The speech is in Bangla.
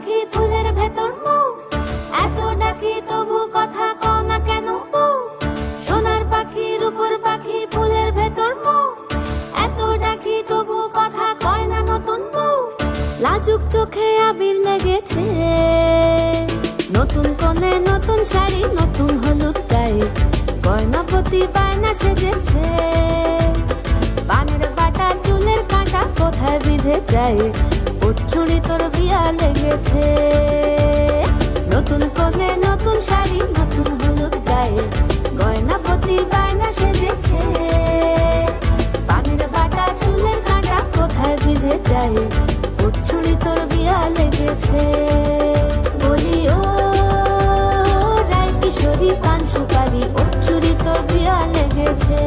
পাখি ফুলের ভেতর মৌ, এত ডাকি তবু কথা কও না কেন বউ। সোনার পাখি রূপোর পাখি ফুলের ভেতর মৌ, এত ডাকি তবু কথা কয় না নতুন বউ। লাজুক চোখে আবির লেগেছে, নতুন কোণে নতুন শাড়ি নতুন হলুদ গায়ে, গয়নাপতি বায়না সেজেছে। পানের বাটা চুলের কাঁটা কোথায় বিঁধে যায়, ওর চুড়ি তোর বিয়া লেগেছে। নতুন কোণে নতুন শাড়ি নতুন হলুদ গায়ে, গয়নাপতি বায়না সেজেছে। পানের বাটা চুলের কাঁটা কোথায় বিঁধে যায়, ওর চুড়ি তোর বিয়া লেগেছে। বলি ও রায় কিশোরী পান সুপারি, ওর চুড়ি তোর বিয়া লেগেছে।